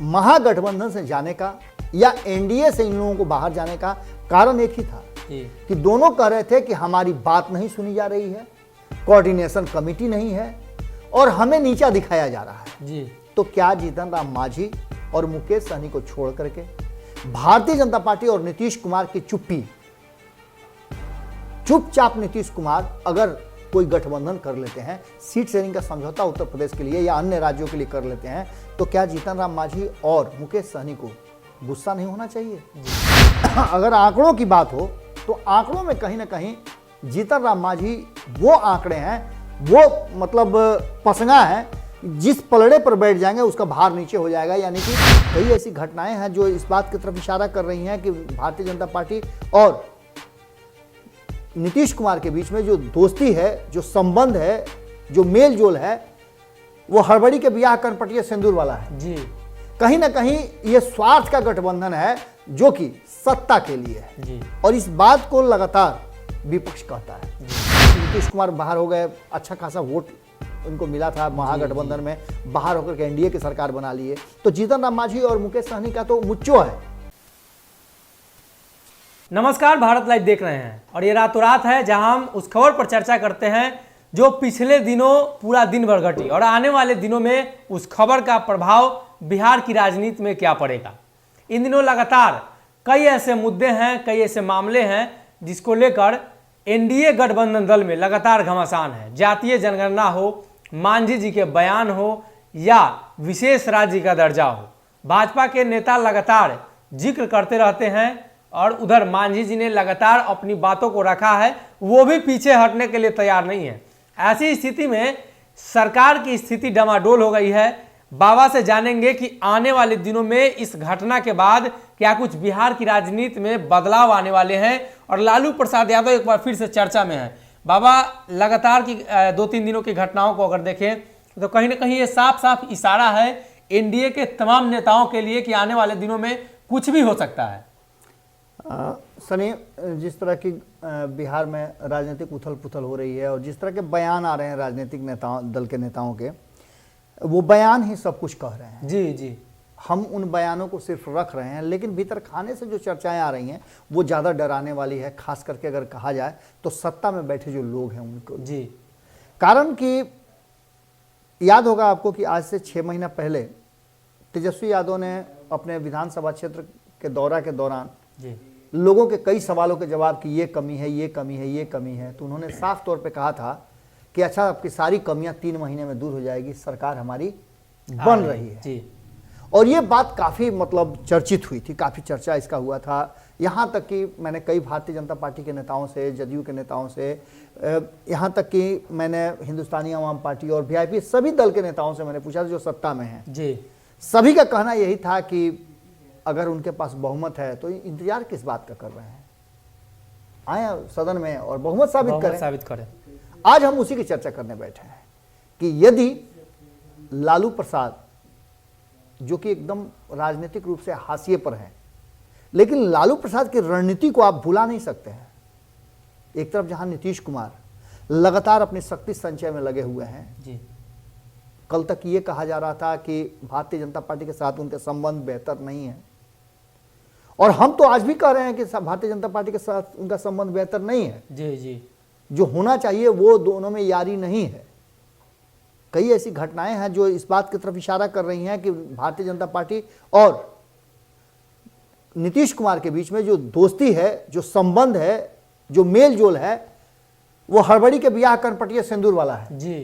महागठबंधन से जाने का या एनडीए से इन लोगों को बाहर जाने का कारण एक ही था कि दोनों कह रहे थे कि हमारी बात नहीं सुनी जा रही है, कोऑर्डिनेशन कमेटी नहीं है और हमें नीचा दिखाया जा रहा है जी। तो क्या जीतन राम मांझी और मुकेश सहनी को छोड़ करके भारतीय जनता पार्टी और नीतीश कुमार की चुपचाप नीतीश कुमार अगर कोई गठबंधन कर लेते हैं, सीट शेयरिंग का समझौता उत्तर प्रदेश के लिए या अन्य राज्यों के लिए कर लेते हैं, तो क्या जीतन राम मांझी और मुकेश सहनी को गुस्सा नहीं होना चाहिए? अगर आंकड़ों की बात हो तो आंकड़ों में कहीं ना कहीं जीतन राम मांझी वो आंकड़े हैं, वो मतलब पसंगा है, जिस पलड़े पर बैठ जाएंगे उसका भार नीचे हो जाएगा। यानी कि कई ऐसी घटनाएं हैं जो इस बात की तरफ इशारा कर रही हैं कि भारतीय जनता पार्टी और नीतीश कुमार के बीच में जो दोस्ती है, जो संबंध है, जो मेल जोल है, वो हड़बड़ी के ब्याह कनपटिया सिंदूर वाला है जी। कहीं ना कहीं ये स्वार्थ का गठबंधन है जो कि सत्ता के लिए है जी। और इस बात को लगातार विपक्ष कहता है। नीतीश कुमार बाहर हो गए, अच्छा खासा वोट उनको मिला था महागठबंधन में, बाहर होकर के एनडीए की सरकार बना लिए, तो जीतन राम मांझी और मुकेश सहनी का तो मुच्चो है। नमस्कार, भारत लाइव देख रहे हैं और ये रातों रात है जहां हम उस खबर पर चर्चा करते हैं जो पिछले दिनों पूरा दिन भर घटी और आने वाले दिनों में उस खबर का प्रभाव बिहार की राजनीति में क्या पड़ेगा। इन दिनों लगातार कई ऐसे मुद्दे हैं, कई ऐसे मामले हैं जिसको लेकर एनडीए गठबंधन दल में लगातार घमासान है। जातीय जनगणना हो, मांझी जी के बयान हो या विशेष राज्य का दर्जा हो, भाजपा के नेता लगातार जिक्र करते रहते हैं और उधर मांझी जी ने लगातार अपनी बातों को रखा है, वो भी पीछे हटने के लिए तैयार नहीं है। ऐसी स्थिति में सरकार की स्थिति डमाडोल हो गई है। बाबा से जानेंगे कि आने वाले दिनों में इस घटना के बाद क्या कुछ बिहार की राजनीति में बदलाव आने वाले हैं और लालू प्रसाद यादव एक बार फिर से चर्चा में है। बाबा, लगातार की 2-3 दिनों की घटनाओं को अगर देखें तो कहीं ना कहीं ये साफ साफ इशारा है एनडीए के तमाम नेताओं के लिए कि आने वाले दिनों में कुछ भी हो सकता है। सनी, जिस तरह की बिहार में राजनीतिक उथल पुथल हो रही है और जिस तरह के बयान आ रहे हैं राजनीतिक नेताओं, दल के नेताओं के, वो बयान ही सब कुछ कह रहे हैं जी जी। हम उन बयानों को सिर्फ रख रहे हैं, लेकिन भीतर खाने से जो चर्चाएं आ रही हैं वो ज़्यादा डराने वाली है, खास करके अगर कहा जाए तो सत्ता में बैठे जो लोग हैं उनको जी। कारण कि याद होगा आपको कि आज से 6 महीना पहले तेजस्वी यादव ने अपने विधानसभा क्षेत्र के दौरा के दौरान जी लोगों के कई सवालों के जवाब कि ये कमी है, ये कमी है, ये कमी है, तो उन्होंने साफ तौर पे कहा था कि अच्छा, आपकी सारी कमियां 3 महीने में दूर हो जाएगी, सरकार हमारी बन रही है जी। और ये बात काफ़ी मतलब चर्चित हुई थी, काफ़ी चर्चा इसका हुआ था। यहाँ तक कि मैंने कई भारतीय जनता पार्टी के नेताओं से, जदयू के नेताओं से, यहाँ तक कि मैंने हिंदुस्तानी आवाम पार्टी और वीआईपी सभी दल के नेताओं से मैंने पूछा जो सत्ता में हैं जी। सभी का कहना यही था कि अगर उनके पास बहुमत है तो इंतजार किस बात का कर रहे हैं, आए सदन में और बहुमत साबित करें। आज हम उसी की चर्चा करने बैठे हैं कि यदि लालू प्रसाद, जो कि एकदम राजनीतिक रूप से हाशिए पर हैं, लेकिन लालू प्रसाद की रणनीति को आप भुला नहीं सकते हैं। एक तरफ जहां नीतीश कुमार लगातार अपनी शक्ति संचय में लगे हुए हैं जी। कल तक ये कहा जा रहा था कि भारतीय जनता पार्टी के साथ उनके संबंध बेहतर नहीं है, और हम तो आज भी कह रहे हैं कि भारतीय जनता पार्टी के साथ उनका संबंध बेहतर नहीं है जी जी। जो होना चाहिए वो दोनों में यारी नहीं है। कई ऐसी घटनाएं हैं जो इस बात की तरफ इशारा कर रही हैं कि भारतीय जनता पार्टी और नीतीश कुमार के बीच में जो दोस्ती है, जो संबंध है, जो मेल जोल है, वो हड़बड़ी के ब्याह कनपटिया सिंदूर वाला है जी।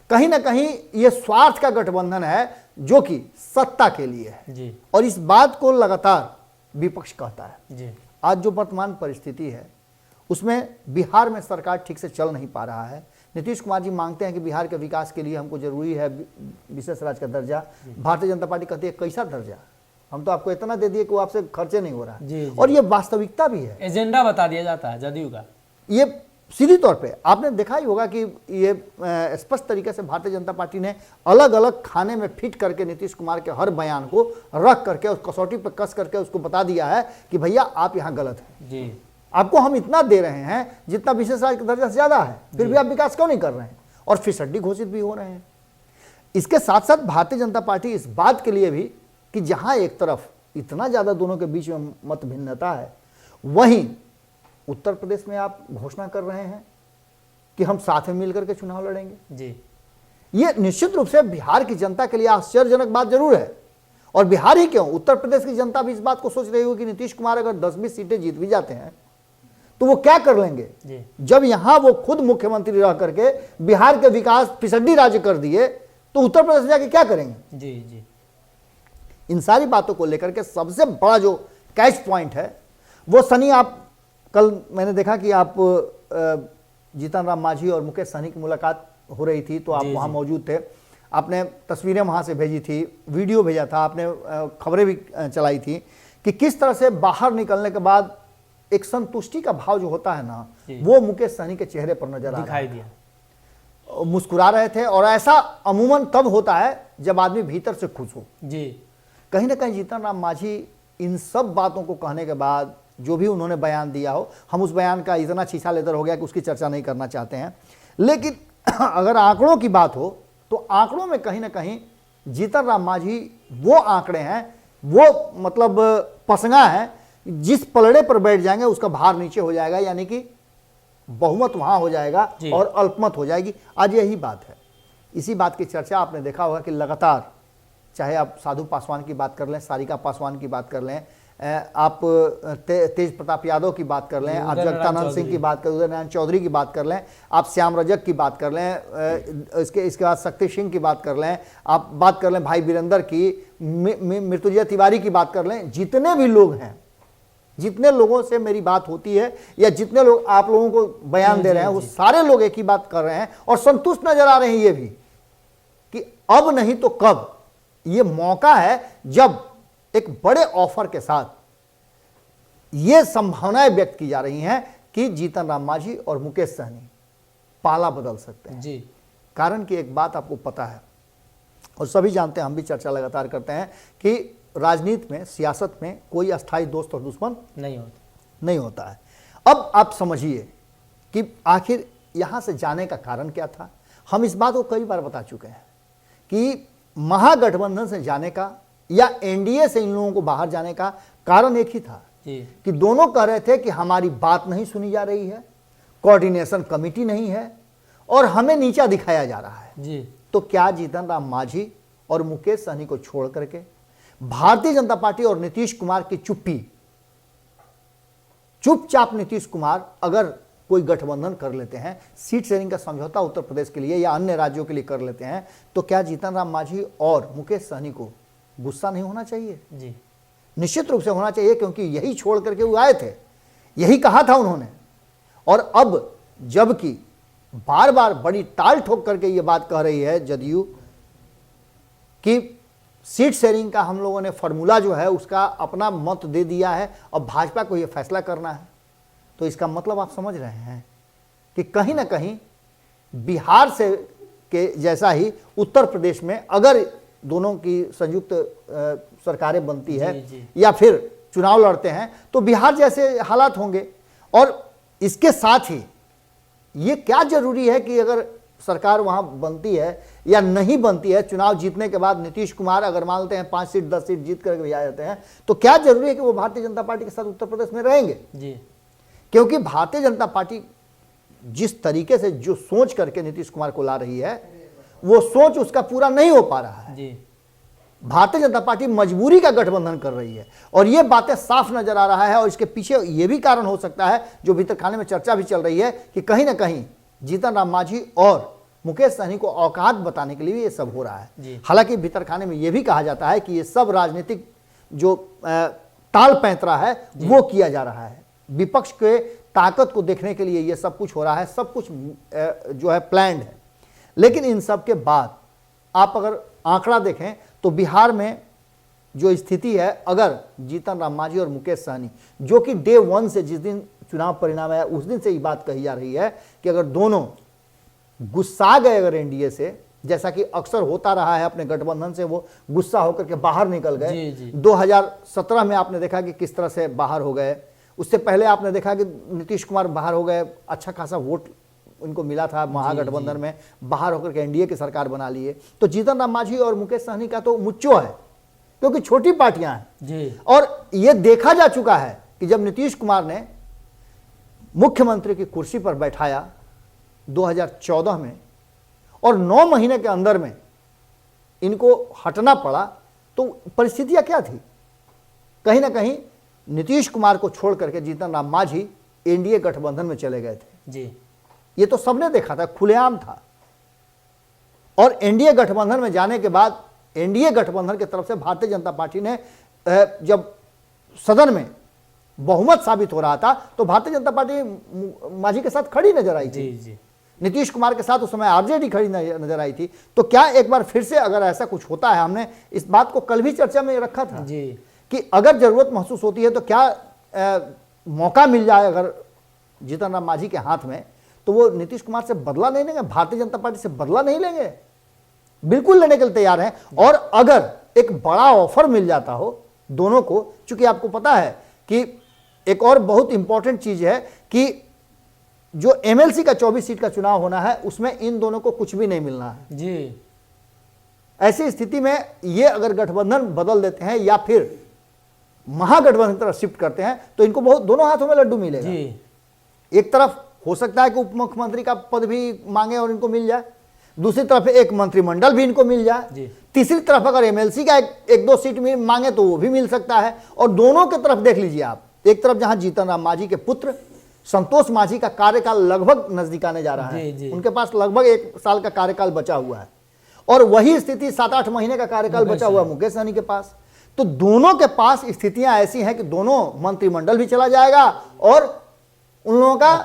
कहीं ना कहीं ये स्वार्थ का गठबंधन है जो कि सत्ता के लिए है जी। और इस बात को लगातार विपक्ष कहता है जी। आज जो वर्तमान परिस्थिति है उसमें बिहार में सरकार ठीक से चल नहीं पा रहा है। नीतीश कुमार जी मांगते हैं कि बिहार के विकास के लिए हमको जरूरी है विशेष राज्य का दर्जा। भारतीय जनता पार्टी कहती है कैसा दर्जा, हम तो आपको इतना दे दिए कि वो आपसे खर्चे नहीं हो रहा है। और ये वास्तविकता भी है, एजेंडा बता दिया जाता है जदयू का। ये सीधी तौर पे आपने देखा ही होगा कि ये स्पष्ट तरीके से भारतीय जनता पार्टी ने अलग अलग खाने में फिट करके नीतीश कुमार के हर बयान को रख करके उस कसौटी पर कस करके उसको बता दिया है कि भैया आप यहाँ गलत हैं जी। आपको हम इतना दे रहे हैं जितना विशेष राज्य का दर्जा से ज्यादा है, फिर भी आप विकास क्यों नहीं कर रहे हैं, और फिसड्डी घोषित भी हो रहे हैं। इसके साथ साथ भारतीय जनता पार्टी इस बात के लिए भी कि जहां एक तरफ इतना ज्यादा दोनों के बीच में मत भिन्नता है, वहीं उत्तर प्रदेश में आप घोषणा कर रहे हैं कि हम साथ में मिलकर के चुनाव लड़ेंगे। जी, ये निश्चित रूप से बिहार की जनता के लिए आश्चर्यजनक बात जरूर है। और बिहार ही क्यों, उत्तर प्रदेश की जनता भी इस बात को सोच रही होगी कि नीतीश कुमार अगर 10-20 सीटें जीत भी जाते हैं तो वो क्या कर लेंगे, जब यहां वो खुद मुख्यमंत्री रह करके बिहार के विकास फिसड्डी राज्य कर दिए, तो उत्तर प्रदेश में जाके क्या करेंगे। जी जी, इन सारी बातों को लेकर के सबसे बड़ा जो कैच पॉइंट है वो सनी, आप कल मैंने देखा कि आप जीतन राम मांझी और मुकेश सहनी की मुलाकात हो रही थी, तो आप वहां मौजूद थे। आपने तस्वीरें वहां से भेजी थी, वीडियो भेजा था, आपने खबरें भी चलाई थी कि किस तरह से बाहर निकलने के बाद एक संतुष्टि का भाव जो होता है ना, वो मुकेश सहनी के चेहरे पर नजर दिखाई दिया, मुस्कुरा रहे थे। और ऐसा अमूमन तब होता है जब आदमी भीतर से खुश हो। जी, कहीं ना कहीं जीतन राम मांझी इन सब बातों को कहने के बाद जो भी उन्होंने बयान दिया हो, हम उस बयान का इतना छीछा लेतर हो गया कि उसकी चर्चा नहीं करना चाहते हैं, लेकिन अगर आंकड़ों की बात हो तो आंकड़ों में कहीं ना कहीं जीतन राम मांझी वो आंकड़े हैं, वो मतलब पसंगा है, जिस पलड़े पर बैठ जाएंगे उसका भार नीचे हो जाएगा, यानी कि बहुमत वहां हो जाएगा और अल्पमत हो जाएगी। आज यही बात है। इसी बात की चर्चा आपने देखा होगा कि लगातार, चाहे आप साधु पासवान की बात कर लें, सारिका पासवान की बात कर लें, आप तेज प्रताप यादव की बात कर लें, आप जगतानंद सिंह की बात कर, उदय नारायण चौधरी की बात कर लें, आप श्याम रजक की बात कर लें, इसके बाद शक्ति सिंह की बात कर लें, आप बात कर लें भाई वीरेंद्र की, मृत्युंजय तिवारी की बात कर लें, जितने भी लोग हैं, जितने लोगों से मेरी बात होती है या जितने लोग आप लोगों को बयान दे रहे हैं, वो सारे लोग एक ही बात कर रहे हैं और संतुष्ट नजर आ रहे हैं ये भी कि अब नहीं तो कब ये मौका है जब एक बड़े ऑफर के साथ ये संभावनाएं व्यक्त की जा रही हैं कि जीतन राम मांझी और मुकेश सहनी पाला बदल सकते हैं। जी, कारण कि एक बात आपको पता है और सभी जानते हैं, हम भी चर्चा लगातार करते हैं कि राजनीति में, सियासत में कोई अस्थायी दोस्त और दुश्मन नहीं होता है। अब आप समझिए कि आखिर यहां से जाने का कारण क्या था। हम इस बात को कई बार बता चुके हैं कि महागठबंधन से जाने का या एनडीए से इन लोगों को बाहर जाने का कारण एक ही था कि दोनों कह रहे थे कि हमारी बात नहीं सुनी जा रही है, कोऑर्डिनेशन कमेटी नहीं है और हमें नीचा दिखाया जा रहा है। जी, तो क्या जीतन राम मांझी और मुकेश सहनी को छोड़ करके भारतीय जनता पार्टी और नीतीश कुमार की चुपचाप नीतीश कुमार अगर कोई गठबंधन कर लेते हैं, सीट शेयरिंग का समझौता उत्तर प्रदेश के लिए या अन्य राज्यों के लिए कर लेते हैं, तो क्या जीतन राम मांझी और मुकेश सहनी को गुस्सा नहीं होना चाहिए? जी, निश्चित रूप से होना चाहिए, क्योंकि यही छोड़ करके वो आए थे, यही कहा था उन्होंने। और अब जबकि बार बार बड़ी टाल ठोक करके ये बात कह रही है जदयू कि सीट शेयरिंग का हम लोगों ने फॉर्मूला जो है उसका अपना मत दे दिया है और भाजपा को ये फैसला करना है, तो इसका मतलब आप समझ रहे हैं कि कहीं ना कहीं बिहार से के जैसा ही उत्तर प्रदेश में अगर दोनों की संयुक्त सरकारें बनती है या फिर चुनाव लड़ते हैं तो बिहार जैसे हालात होंगे। और इसके साथ ही ये क्या जरूरी है कि अगर सरकार वहां बनती है या नहीं बनती है, चुनाव जीतने के बाद नीतीश कुमार अगर मानते हैं 5 सीट 10 सीट जीत करके भी आ जाते हैं, तो क्या जरूरी है कि वो भारतीय जनता पार्टी के साथ उत्तर प्रदेश में रहेंगे? जी, क्योंकि भारतीय जनता पार्टी जिस तरीके से जो सोच करके नीतीश कुमार को ला रही है, वो सोच उसका पूरा नहीं हो पा रहा है। जी, भारतीय जनता पार्टी मजबूरी का गठबंधन कर रही है और ये बातें साफ नजर आ रहा है। और इसके पीछे ये भी कारण हो सकता है, जो भीतर खाने में चर्चा भी चल रही है, कि कहीं ना कहीं जीतन राम मांझी और मुकेश सहनी को औकात बताने के लिए ये सब हो रहा है। हालांकि भीतर खाने में ये भी कहा जाता है कि ये सब राजनीतिक जो ताल पैंतरा है वो किया जा रहा है, विपक्ष के ताकत को देखने के लिए ये सब कुछ हो रहा है, सब कुछ जो है प्लान्ड है। लेकिन इन सब के बाद आप अगर आंकड़ा देखें तो बिहार में जो स्थिति है, अगर जीतन राम मांझी और मुकेश सहनी, जो कि डे 1 से जिस दिन चुनाव परिणाम आया उस दिन से ये बात कही जा रही है कि अगर दोनों गुस्सा गए अगर एनडीए से, जैसा कि अक्सर होता रहा है अपने गठबंधन से, वो गुस्सा होकर के बाहर निकल गए। 2017 में आपने देखा कि किस तरह से बाहर हो गए, उससे पहले आपने देखा कि नीतीश कुमार बाहर हो गए, अच्छा खासा वोट उनको मिला था महागठबंधन में, बाहर होकर के एनडीए की सरकार बना लिए। तो जीतन राम मांझी और मुकेश सहनी का तो मुच्चो है क्योंकि छोटी पार्टियां हैं जी। और यह देखा जा चुका है कि जब नीतीश कुमार ने मुख्यमंत्री की कुर्सी पर बैठाया 2014 में और 9 महीने के अंदर में इनको हटना पड़ा, तो परिस्थितियां क्या थी? कहीं ना कहीं नीतीश कुमार को छोड़ करके जीतन राम मांझी एनडीए गठबंधन में चले गए थे जी। ये तो सबने देखा था, खुलेआम था। और एनडीए गठबंधन में जाने के बाद एनडीए गठबंधन की तरफ से भारतीय जनता पार्टी ने जब सदन में बहुमत साबित हो रहा था तो भारतीय जनता पार्टी मांझी के साथ खड़ी नजर आई थी। जी। नीतीश कुमार के साथ उस समय आरजेडी खड़ी नजर आई थी। तो क्या एक बार फिर से अगर ऐसा कुछ होता है, हमने इस बात को कल भी चर्चा में रखा था जी कि अगर जरूरत महसूस होती है तो क्या मौका मिल जाए अगर जीतन राम मांझी के हाथ में, तो वो नीतीश कुमार से बदला नहीं लेंगे, भारतीय जनता पार्टी से बदला नहीं लेंगे, बिल्कुल लेने के लिए तैयार हैं। और अगर एक बड़ा ऑफर मिल जाता हो दोनों को, चूंकि आपको पता है कि एक और बहुत इंपॉर्टेंट चीज है कि जो एमएलसी का 24 सीट का चुनाव होना है उसमें इन दोनों को कुछ भी नहीं मिलना है जी। ऐसी स्थिति में ये अगर गठबंधन बदल देते हैं या फिर महागठबंधन की तरफ शिफ्ट करते हैं तो इनको बहुत दोनों हाथों में लड्डू मिलेगा जी। एक तरफ हो सकता है कि उप मुख्यमंत्री का पद भी मांगे और इनको मिल जाए, दूसरी तरफ एक मंत्रिमंडल भी इनको मिल जाए, तीसरी तरफ अगर एमएलसी का एक दो सीट में मांगे तो वो भी मिल सकता है। और दोनों की तरफ देख लीजिए आप, एक तरफ जहां जीतन राम मांझी के पुत्र संतोष मांझी का कार्यकाल लगभग नजदीक आने जा रहा है, उनके पास लगभग 1 साल का कार्यकाल बचा हुआ है, और वही स्थिति 7-8 महीने का कार्यकाल बचा हुआ मुकेश सहनी के पास। तो दोनों के पास स्थितियां ऐसी हैं कि दोनों मंत्रिमंडल भी चला जाएगा और उन लोगों का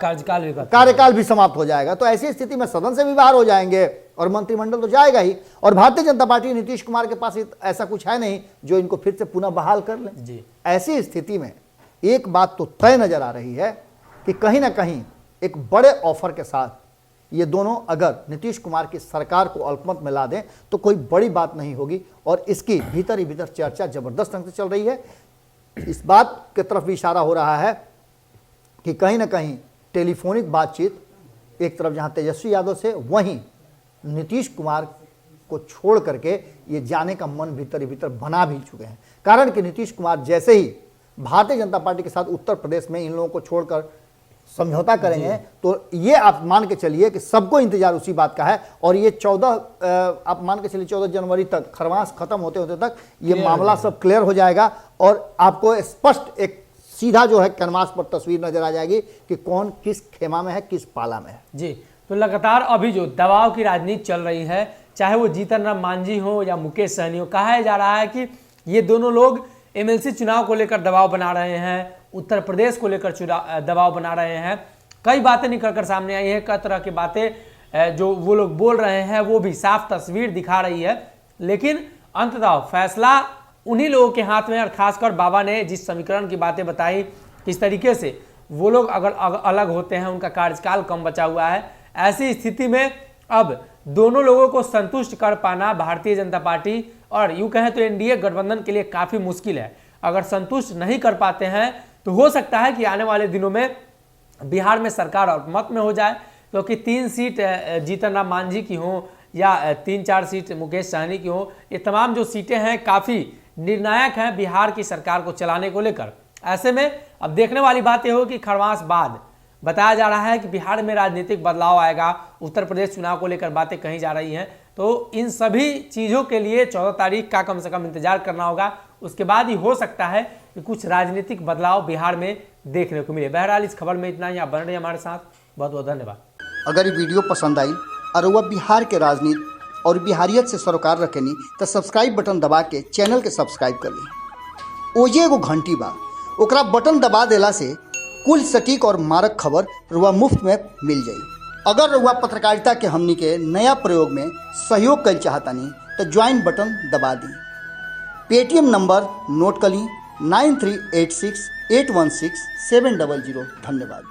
कार्यकाल भी समाप्त हो जाएगा। तो ऐसी स्थिति में सदन से भी बाहर हो जाएंगे और मंत्रिमंडल तो जाएगा ही। और भारतीय जनता पार्टी नीतीश कुमार के पास ऐसा कुछ है नहीं जो इनको फिर से पुनः बहाल कर ले। ऐसी स्थिति में एक बात तो तय नजर आ रही है कि कहीं ना कहीं एक बड़े ऑफर के साथ ये दोनों अगर नीतीश कुमार की सरकार को अल्पमत में ला दें तो कोई बड़ी बात नहीं होगी। और इसकी भीतर ही भीतर चर्चा जबरदस्त ढंग से चल रही है। इस बात की तरफ भी इशारा हो रहा है कि कहीं ना कहीं टेलीफोनिक बातचीत एक तरफ जहां तेजस्वी यादव से, वहीं नीतीश कुमार को छोड़ करके ये जाने का मन भीतर ही भीतर बना भी चुके हैं। कारण कि नीतीश कुमार जैसे ही भारतीय जनता पार्टी के साथ उत्तर प्रदेश में इन लोगों को छोड़कर समझौता करेंगे तो ये आप मान के चलिए कि सबको इंतजार उसी बात का है। और ये 14 आप मान के चलिए 14 जनवरी तक खरवास खत्म होते होते तक ये मामला सब क्लियर हो जाएगा और आपको स्पष्ट एक सीधा जो है कैनवास पर तस्वीर नजर आ जाएगी कि कौन किस खेमा में है, किस पाला में है। जी, तो लगातार अभी जो दबाव की राजनीति चल रही है, चाहे वो जीतन राम मांझी हो या मुकेश सहनी हो, कहा जा रहा है कि ये दोनों लोग एमएलसी चुनाव को लेकर दबाव बना रहे हैं, उत्तर प्रदेश को लेकर दबाव बना रहे हैं। कई बातें निकल कर सामने आई हैं, कई तरह की बातें जो वो लोग बोल रहे हैं वो भी साफ तस्वीर दिखा रही है। लेकिन अंततः फैसला उन्हीं लोगों के हाथ में, और खासकर बाबा ने जिस समीकरण की बातें बताई, किस तरीके से वो लोग अगर अलग होते हैं, उनका कार्यकाल कम बचा हुआ है, ऐसी स्थिति में अब दोनों लोगों को संतुष्ट कर पाना भारतीय जनता पार्टी और यूं कहें तो एनडीए गठबंधन के लिए काफी मुश्किल है। अगर संतुष्ट नहीं कर पाते हैं तो हो सकता है कि आने वाले दिनों में बिहार में सरकार अल्पमत में हो जाए, क्योंकि 3 सीट जीतन राम मांझी की हो या 3-4 सीट मुकेश सहनी की हो, ये तमाम जो सीटें हैं काफी निर्णायक हैं बिहार की सरकार को चलाने को लेकर। ऐसे में अब देखने वाली बात यह हो कि खरवास बाद बताया जा रहा है कि बिहार में राजनीतिक बदलाव आएगा, उत्तर प्रदेश चुनाव को लेकर बातें कही जा रही हैं। तो इन सभी चीज़ों के लिए 14 तारीख का कम से कम इंतजार करना होगा, उसके बाद ही हो सकता है कि कुछ राजनीतिक बदलाव बिहार में देखने को मिले। बहरहाल इस खबर में इतना ही, आप बन रहे हमारे साथ, बहुत बहुत धन्यवाद। अगर ये वीडियो पसंद आई और वह बिहार के राजनीति और बिहारियत से सरोकार रखेनी तो सब्सक्राइब बटन दबा के चैनल के सब्सक्राइब कर ली। ओजे एगो घंटी बा, ओकरा बटन दबा देला से कुल सटीक और मारक खबर रुआ मुफ्त में मिल जाई। अगर रुआ पत्रकारिता के हमनी के नया प्रयोग में सहयोग कर चाहतानी तो ज्वाइन बटन दबा दी। पेटीएम नंबर नोट कर ली 9386816700। धन्यवाद।